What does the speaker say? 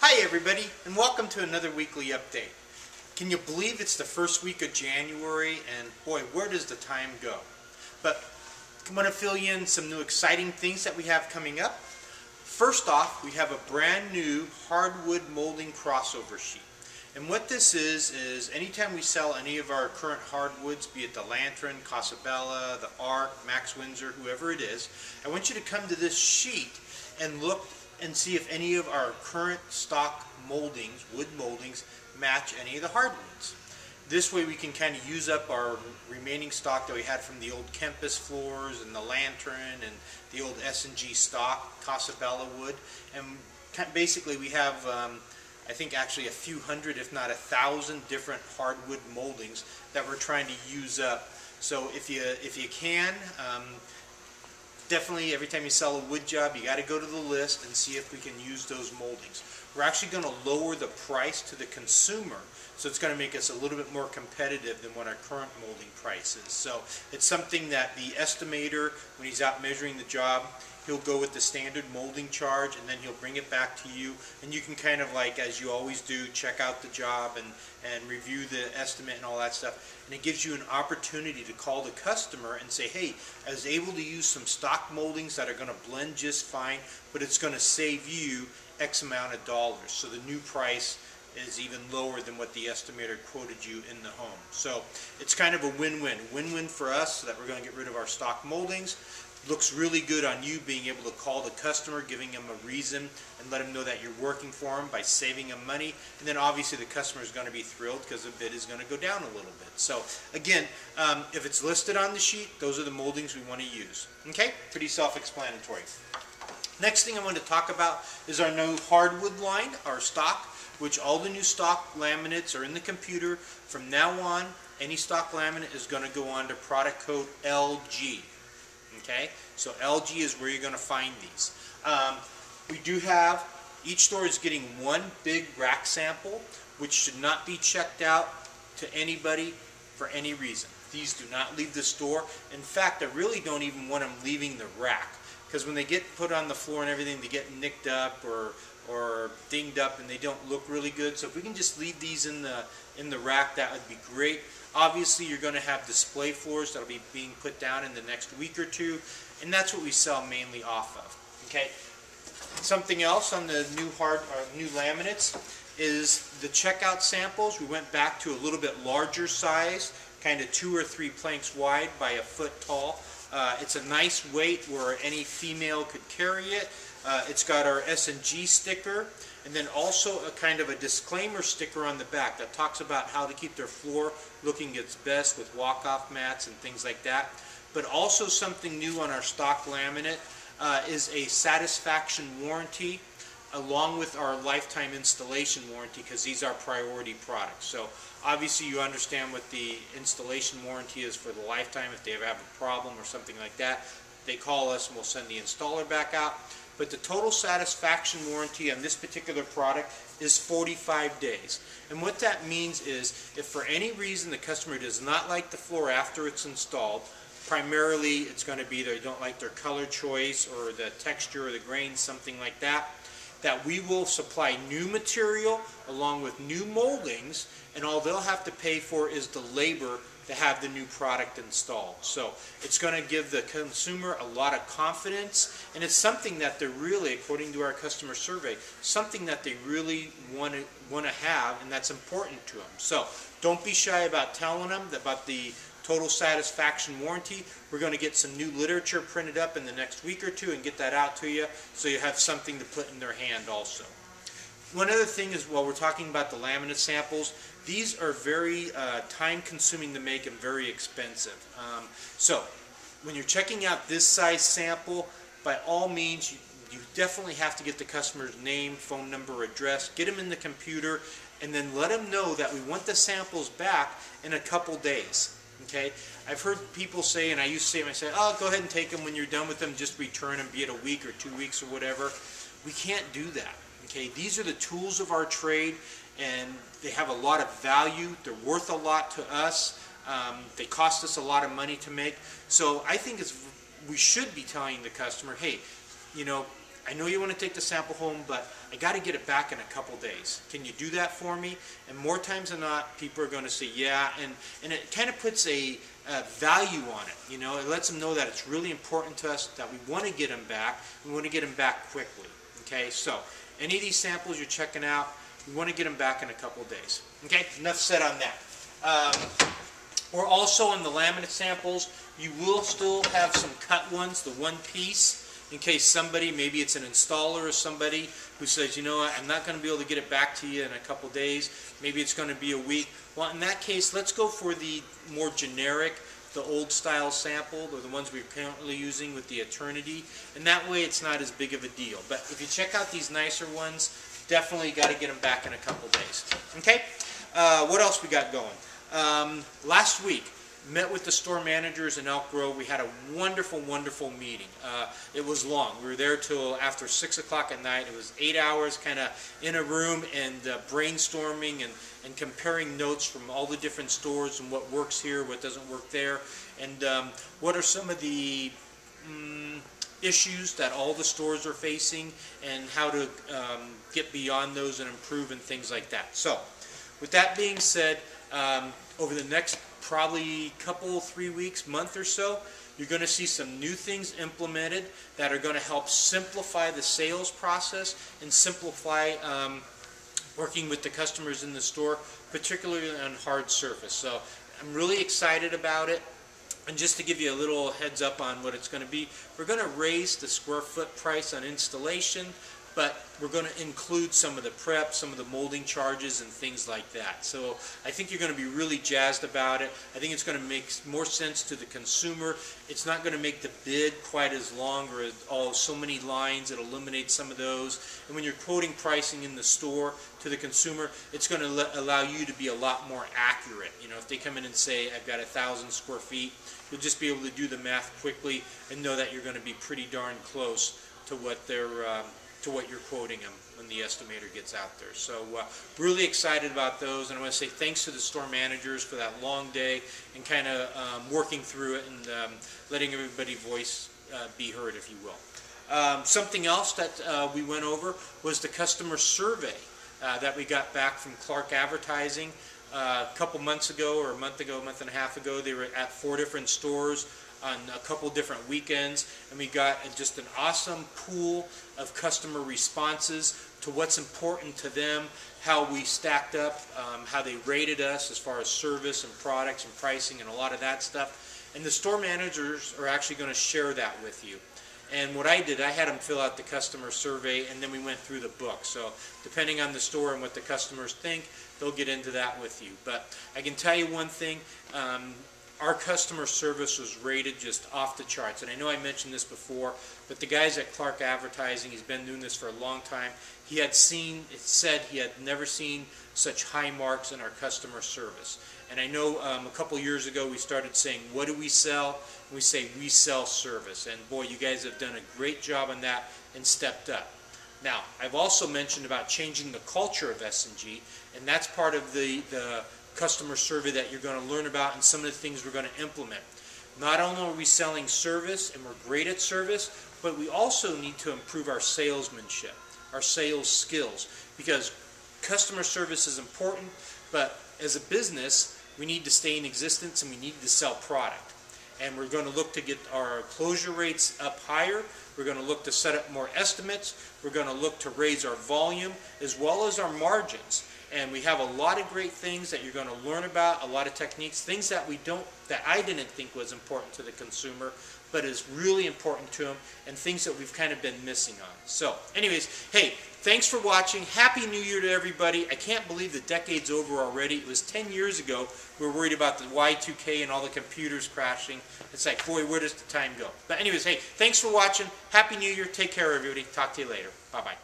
Hi everybody, and welcome to another weekly update. Can you believe it's the first week of January, and boy, where does the time go? But I want to fill you in some new exciting things that we have coming up. First off, we have a brand new hardwood molding crossover sheet. And what this is anytime we sell any of our current hardwoods, be it the Lantern, Casabella, the Arc, Max Windsor, whoever it is, I want you to come to this sheet and look and see if any of our current stock moldings, wood moldings, match any of the hardwoods. This way we can kind of use up our remaining stock that we had from the old Kempis floors and the Lantern and the old S&G stock, Casabella wood. And basically we have I think actually a few hundred, if not 1,000 different hardwood moldings that we're trying to use up. So if you can, definitely every time you sell a wood job, you got to go to the list and see if we can use those moldings. We're actually going to lower the price to the consumer, so it's going to make us a little bit more competitive than what our current molding price is. So it's something that the estimator, when he's out measuring the job, he'll go with the standard molding charge, and then he'll bring it back to you, and you can kind of, like as you always do, check out the job and review the estimate and all that stuff. And it gives you an opportunity to call the customer and say, hey, I was able to use some stock moldings that are going to blend just fine, but it's going to save you X amount of dollars. So the new price is even lower than what the estimator quoted you in the home. So it's kind of a win-win. Win-win for us, so that we're going to get rid of our stock moldings. Looks really good on you being able to call the customer, giving them a reason, and let them know that you're working for them by saving them money. And then obviously the customer is going to be thrilled because the bid is going to go down a little bit. So again, if it's listed on the sheet, those are the moldings we want to use. Okay, pretty self-explanatory. Next thing I want to talk about is our new hardwood line, our stock, which all the new stock laminates are in the computer. From now on, any stock laminate is going to go on to product code LG. Okay, so LG is where you're going to find these. We do have, each store is getting one big rack sample, which should not be checked out to anybody for any reason. These do not leave the store. In fact, I really don't even want them leaving the rack, because when they get put on the floor and everything, they get nicked up or dinged up and they don't look really good. So if we can just leave these in the rack, that would be great. Obviously, you're going to have display floors that will be being put down in the next week or two, and that's what we sell mainly off of. Okay. Something else on the new laminates is the checkout samples. We went back to a little bit larger size, kind of 2 or 3 planks wide by a foot tall. It's a nice weight where any female could carry it. It's got our S&G sticker, and then also a kind of a disclaimer sticker on the back that talks about how to keep their floor looking its best with walk-off mats and things like that. But also something new on our stock laminate is a satisfaction warranty along with our lifetime installation warranty, because these are priority products. So obviously you understand what the installation warranty is for the lifetime. If they ever have a problem or something like that, they call us and we'll send the installer back out. But the total satisfaction warranty on this particular product is 45 days. And what that means is, if for any reason the customer does not like the floor after it's installed, primarily it's going to be they don't like their color choice or the texture or the grain, something like that, that we will supply new material along with new moldings, and all they'll have to pay for is the labor to have the new product installed. So it's going to give the consumer a lot of confidence, and it's something that they're really, according to our customer survey, something that they really want to have, and that's important to them. So don't be shy about telling them about the total satisfaction warranty. We're going to get some new literature printed up in the next week or two and get that out to you, so you have something to put in their hand also. One other thing is, while we're talking about the laminate samples, these are very time-consuming to make and very expensive. So when you're checking out this size sample, by all means, you definitely have to get the customer's name, phone number, address, get them in the computer, and then let them know that we want the samples back in a couple days. Okay, I've heard people say, and I used to say to myself, oh, go ahead and take them when you're done with them, just return them, be it a week or 2 weeks or whatever. We can't do that. Okay, these are the tools of our trade, and they have a lot of value. They're worth a lot to us. They cost us a lot of money to make. So I think we should be telling the customer, hey, you know, I know you want to take the sample home, but I got to get it back in a couple days. Can you do that for me? And more times than not, people are going to say yeah, and it kind of puts a value on it. You know, it lets them know that it's really important to us, that we want to get them back. We want to get them back quickly. Okay, so any of these samples you're checking out, we want to get them back in a couple days. Okay, enough said on that. We're also in the laminate samples. You will still have some cut ones, the one piece, in case somebody, maybe it's an installer or somebody who says, you know what, I'm not going to be able to get it back to you in a couple days. Maybe it's going to be a week. Well, in that case, let's go for the more generic, the old style sample, or the ones we're currently using with the Eternity, and that way it's not as big of a deal. But if you check out these nicer ones, definitely got to get them back in a couple days. Okay, what else we got going? Last week, met with the store managers in Elk Grove. We had a wonderful, wonderful meeting. It was long. We were there till after 6 o'clock at night. It was 8 hours kind of in a room and brainstorming and comparing notes from all the different stores and what works here, what doesn't work there, and what are some of the issues that all the stores are facing and how to get beyond those and improve and things like that. So, with that being said, over the next probably couple, 3 weeks, month or so, you're going to see some new things implemented that are going to help simplify the sales process and simplify working with the customers in the store, particularly on hard surface. So I'm really excited about it. And just to give you a little heads up on what it's going to be, we're going to raise the square foot price on installation, but we're going to include some of the prep, some of the molding charges and things like that. So I think you're going to be really jazzed about it. I think it's going to make more sense to the consumer. It's not going to make the bid quite as long or so many lines. It'll eliminate some of those. And when you're quoting pricing in the store to the consumer, it's going to allow you to be a lot more accurate. You know, if they come in and say, I've got 1,000 square feet, you'll just be able to do the math quickly and know that you're going to be pretty darn close to what they're to what you're quoting them when the estimator gets out there. So really excited about those, and I want to say thanks to the store managers for that long day and kind of working through it and letting everybody's voice be heard, if you will. Something else that we went over was the customer survey that we got back from Clark Advertising. A couple months ago, or a month and a half ago, they were at 4 different stores on a couple different weekends, and we got just an awesome pool of customer responses to what's important to them, how we stacked up, how they rated us as far as service and products and pricing and a lot of that stuff. And the store managers are actually going to share that with you. And what I did, I had them fill out the customer survey, and then we went through the book. So depending on the store and what the customers think, they'll get into that with you. But I can tell you one thing, our customer service was rated just off the charts. And I know I mentioned this before, but the guys at Clark Advertising, he's been doing this for a long time, he had said he had never seen such high marks in our customer service. And I know a couple years ago we started saying, what do we sell? And we say, we sell service. And boy, you guys have done a great job on that and stepped up. Now, I've also mentioned about changing the culture of S&G, and that's part of the customer survey that you're going to learn about and some of the things we're going to implement. Not only are we selling service, and we're great at service, but we also need to improve our salesmanship, our sales skills, because customer service is important, but as a business, we need to stay in existence and we need to sell product. And we're going to look to get our closure rates up higher. We're going to look to set up more estimates. We're going to look to raise our volume as well as our margins. And we have a lot of great things that you're going to learn about, a lot of techniques, things that I didn't think was important to the consumer, but is really important to them, and things that we've kind of been missing on. So, anyways, hey, thanks for watching. Happy New Year to everybody. I can't believe the decade's over already. It was 10 years ago we were worried about the Y2K and all the computers crashing. It's like, boy, where does the time go? But anyways, hey, thanks for watching. Happy New Year. Take care, everybody. Talk to you later. Bye-bye.